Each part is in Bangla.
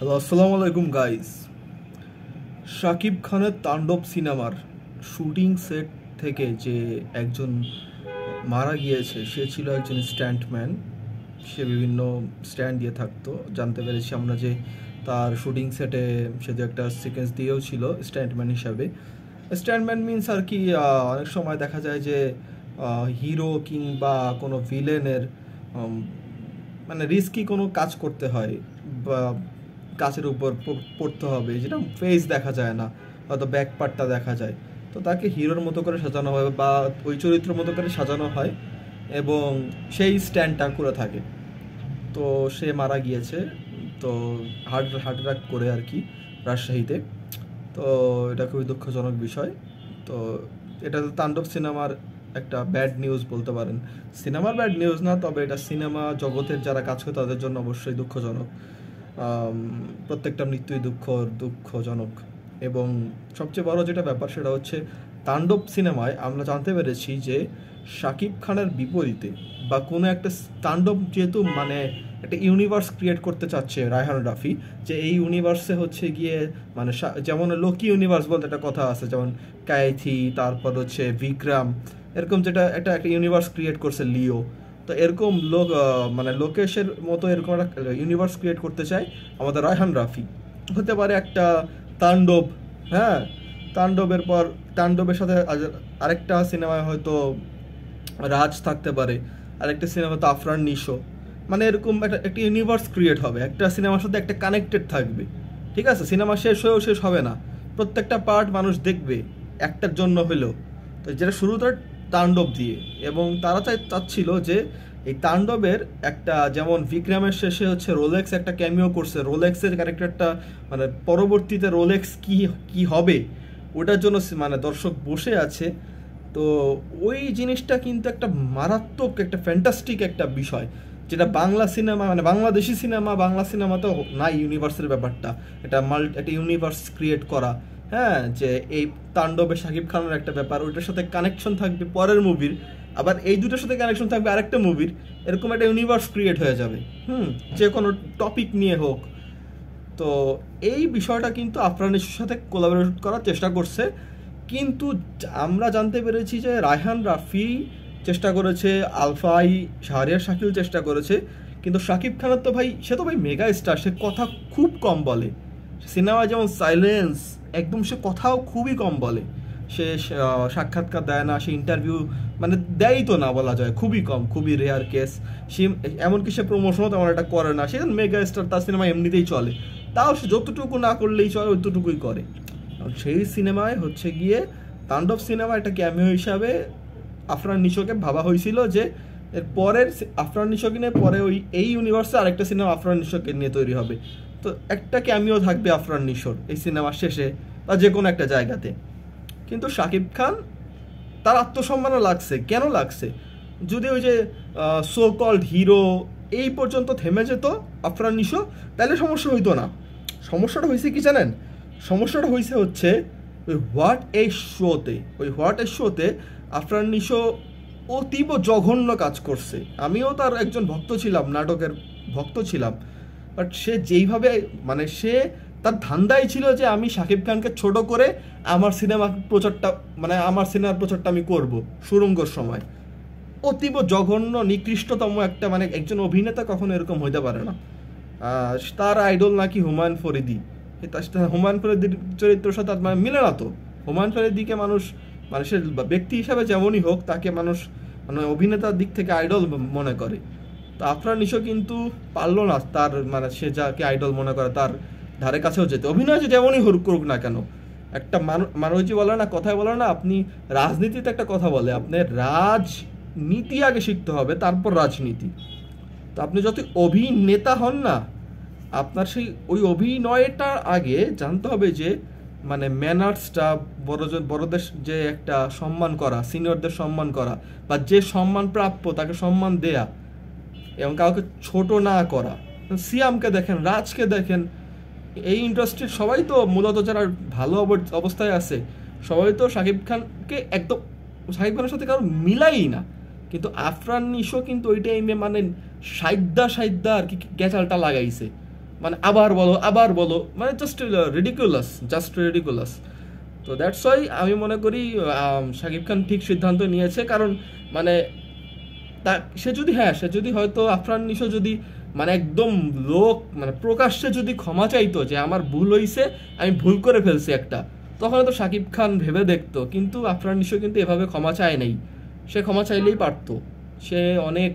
হ্যালো, আসসালামু আলাইকুম গাইস। শাকিব খানের তাণ্ডব সিনেমার শুটিং সেট থেকে যে একজন মারা গিয়েছে সে ছিল একজন স্ট্যান্টম্যান। সে বিভিন্ন স্ট্যান্ড দিয়ে থাকতো। জানতে পেরেছি আমরা যে তার শুটিং সেটে সে যে একটা সিকোয়েন্স দিয়েও ছিল স্ট্যান্টম্যান হিসাবে। স্ট্যান্টম্যান মিনস আর কি, অনেক সময় দেখা যায় যে হিরো কিংবা কোনো ভিলেনের মানে রিস্কি কোনো কাজ করতে হয় বা কাছের উপর পড়তে হবে, যেটা ফেস দেখা যায় না, হয়তো ব্যাক পার্টটা দেখা যায়। তো তাকে হিরোর মতো করে সাজানো হয় বা ওই চরিত্রের মতো করে সাজানো হয় এবং সেই স্ট্যান্ডটা করে থাকে। তো সে মারা গিয়েছে, তো হার্ট অ্যাটাক করে আর কি, রাজশাহীতে। তো এটা খুবই দুঃখজনক বিষয়। তো এটা তাণ্ডব সিনেমার একটা ব্যাড নিউজ বলতে পারেন। সিনেমার ব্যাড নিউজ না, তবে এটা সিনেমা জগতের যারা কাজ করে তাদের জন্য অবশ্যই দুঃখজনক। প্রত্যেকটা মৃত্যুই দুঃখজনক। এবং সবচেয়ে বড় যেটা ব্যাপার সেটা হচ্ছে তাণ্ডব সিনেমায় আমরা জানতে পেরেছি যে শাকিব খানের বিপরীতে বা কোনো একটা তাণ্ডব, যেহেতু মানে একটা ইউনিভার্স ক্রিয়েট করতে চাচ্ছে রায়হান রাফি, যে এই ইউনিভার্সে হচ্ছে গিয়ে মানে যেমন লোকি ইউনিভার্স বলতে একটা কথা আছে, যেমন কায়েথি, তারপর হচ্ছে বিক্রম, এরকম যেটা একটা একটা ইউনিভার্স ক্রিয়েট করছে লিও। তো এরকম লোক মানে লোকেশের মতো এরকম একটা ইউনিভার্স ক্রিয়েট করতে চায় আমাদের রায়হান রাফি। হতে পারে একটা তাণ্ডব, হ্যাঁ, তাণ্ডবের পর তাণ্ডবের সাথে আরেকটা সিনেমায় হয়তো রাজ থাকতে পারে, আরেকটা সিনেমাতে আফরান নিশো। মানে এরকম একটা একটা ইউনিভার্স ক্রিয়েট হবে, একটা সিনেমার সাথে একটা কানেক্টেড থাকবে। ঠিক আছে, সিনেমা শেষ হয়েও শেষ হবে না, প্রত্যেকটা পার্ট মানুষ দেখবে একটার জন্য হলেও। তো যেটা শুরু তার তাণ্ডব দিয়ে, এবং তারা চাচ্ছিল যে এই তাণ্ডবের একটা, যেমন বিক্রমের শেষে হচ্ছে রোলেক্স একটা ক্যামিও করছে, রোলেক্সের ক্যারেক্টারটা মানে পরবর্তীতে রোলেক্স কি কি হবে ওটার জন্য মানে দর্শক বসে আছে। তো ওই জিনিসটা কিন্তু একটা মারাত্মক একটা ফ্যান্টাস্টিক একটা বিষয়, যেটা বাংলা সিনেমা মানে বাংলাদেশি সিনেমা, বাংলা সিনেমাতেও নাই ইউনিভার্সের ব্যাপারটা। একটা ইউনিভার্স ক্রিয়েট করা, হ্যাঁ, যে এই তাণ্ডবে শাকিব খানের একটা ব্যাপার, ওইটার সাথে কানেকশন থাকবে পরের মুভির, আবার এই দুটোর সাথে কানেকশন থাকবে আরেকটা মুভির, এরকম একটা ইউনিভার্স ক্রিয়েট হয়ে যাবে। যে কোনো টপিক নিয়ে হোক। তো এই বিষয়টা কিন্তু আফরান নিশোর সাথে কোলাবোরেট করার চেষ্টা করছে, কিন্তু আমরা জানতে পেরেছি যে রায়হান রাফি চেষ্টা করেছে, আলফাই, শাহরিয়ার শাকিল চেষ্টা করেছে, কিন্তু শাকিব খানের তো ভাই, সে তো ভাই মেগা স্টার, সে কথা খুব কম বলে। সিনেমায় যেমন সাইলেন্স, একদম সে কথাও খুবই কম বলে। সে সাক্ষাৎকার দেয় না, সে ইন্টারভিউ মানে দেয়ই তো না বলা যায়, খুবই কম, খুবই রেয়ার কেস। সে এমনকি সে প্রমোশনও তেমন একটা করে না, সে মেগা স্টার, তার সিনেমা এমনিতেই চলে। তাও সে যতটুকু না করলেই চলে, ওইটুকুই করে। সেই সিনেমায় হচ্ছে গিয়ে তাণ্ডব সিনেমা একটা ক্যামিও হিসাবে আফরান নিশোকে ভাবা হয়েছিল, যে এর পরের আফরান নিশোকে নিয়ে পরে ওই এই ইউনিভার্সে আরেকটা সিনেমা আফরান নিশোকে নিয়ে তৈরি হবে। তো একটা ক্যামিও থাকবে আফরান নিশোর এই সিনেমার শেষে বা যে কোনো একটা জায়গাতে। কিন্তু শাকিব খান, তার আত্মসম্মানও লাগছে। কেন লাগছে? যদি ওই যে সো কল্ড হিরো এই পর্যন্ত থেমে যেত আফরান নিশো, তাহলে সমস্যা হইতো না। সমস্যাটা হয়েছে কি জানেন? সমস্যাটা হয়েছে হচ্ছে ওই হোয়াট এ শোতে আফরান নিশো অতীব জঘন্য কাজ করছে। আমিও তার একজন ভক্ত ছিলাম, নাটকের ভক্ত ছিলাম। বাট সে যেইভাবে মানে সে তার ধান্দাই ছিল যে আমি শাকিব খানকে ছোট করে আমার সিনেমার প্রচারটা আমি করব সুরঙ্গর সময়। অতীব জঘন্য নিকৃষ্টতম একটা, মানে একজন অভিনেতা কখনো এরকম হইতে পারে না। তার আইডল নাকি হুমায়ুন ফরিদি। হুমায়ুন ফরিদির চরিত্রের সাথে মানে মিলে না তো। হুমায়ুন ফরিদিকে মানুষের ব্যক্তি হিসাবে যেমনই হোক, তাকে মানুষ মানে অভিনেতার দিক থেকে আইডল মনে করে। তো আফরান নিশো কিন্তু পারলো না তার মানে সে যাকে আইডল মনে করে তার ধারে কাছেও যেতে। অভিনয় যে যেমনই করুক না কেন, একটা মানুষই বলে না, কথায় বলে না, আপনি রাজনীতিতে একটা কথা বলে, আপনার রাজনীতি আগে শিখতে হবে, তারপর রাজনীতি। তো আপনি যত অভিনেতা হন না, আপনার সেই ওই অভিনয়টা আগে জানতে হবে যে মানে ম্যানার্সটা, বড়দের যে একটা সম্মান করা, সিনিয়রদের সম্মান করা, বা যে সম্মান প্রাপ্য তাকে সম্মান দেয়া, এবং কাউকে ছোট না করা। সিয়ামকে দেখেন, রাজকে দেখেন, এই ইন্ডাস্ট্রির সবাই তো মূলত যারা ভালো অবস্থায় আছে সবাই তো শাকিব খানকে একদম, শাকিব খানের সাথে কারো মিলাই না। কিন্তু আফরান নিশো কিন্তু ওই টাইমে মানে সাইদ্দা আর কি গ্যাচালটা লাগাইছে। মানে আবার বলো, মানে জাস্ট রিডিকুলাস। তো দ্যাটস ওয়াই আমি মনে করি শাকিব খান ঠিক সিদ্ধান্ত নিয়েছে, কারণ মানে সে যদি হয়তো আফরান নিশো যদি মানে একদম মানে প্রকাশ্যে যদি ক্ষমা চাইতো যে আমার ভুল হয়েছে, আমি ভুল করে ফেলছি একটা, তখন তো শাকিব খান ভেবে দেখতো। কিন্তু আফরান নিশো কিন্তু এভাবে ক্ষমা চায় নাই, সে ক্ষমা চাইলেই পারতো। সে অনেক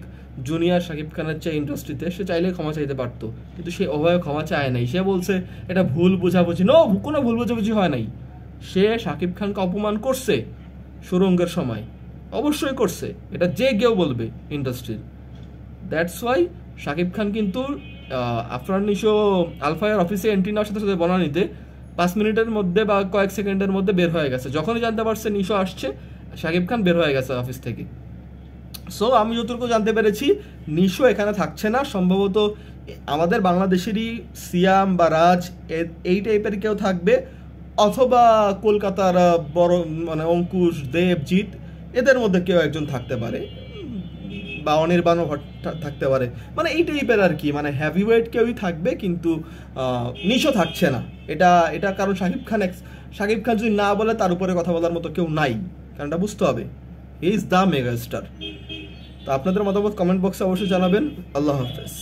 জুনিয়র শাকিব খানের চেয়ে ইন্ডাস্ট্রিতে, সে চাইলেই ক্ষমা চাইতে পারতো, কিন্তু সে ওভাবে ক্ষমা চায় নাই। সে বলছে এটা ভুল বোঝাবুঝি, কোনো ভুল বোঝাবুঝি হয় নাই। সে শাকিব খানকে অপমান করছে সুরঙ্গের সময়, অবশ্যই করছে, এটা যে কেউ বলবে ইন্ডাস্ট্রির। দ্যাটস ওয়াই শাকিব খান কিন্তু আফরান নিশো আলফায়ার অফিসে এন্ট্রি নেওয়ার সাথে সাথে বনানীতে 5 মিনিটের মধ্যে বা কয়েক সেকেন্ডের মধ্যে বের হয়ে গেছে। যখনই জানতে পারছে নিশো আসছে, শাকিব খান বের হয়ে গেছে অফিস থেকে। সো আমি যতটুকু জানতে পেরেছি, নিশো এখানে থাকছে না, সম্ভবত আমাদের বাংলাদেশেরই সিয়াম বা রাজ এই টাইপের কেউ থাকবে, অথবা কলকাতার বড় মানে অঙ্কুশ, দেবজিৎ, এদের মধ্যে কেউ একজন থাকতে পারে, বা অনির্বাণও থাকতে পারে, মানে এই টাইপের আর কি, মানে হ্যাভিওয়েট কেউই থাকবে, কিন্তু নিশো থাকছে না। এটা কারণ শাকিব খান যদি না বলে তার উপরে কথা বলার মতো কেউ নাই, কারণটা বুঝতে হবে, he is the mega star. তো আপনাদের মতামত কমেন্ট বক্সে অবশ্যই জানাবেন। আল্লাহ হাফেজ।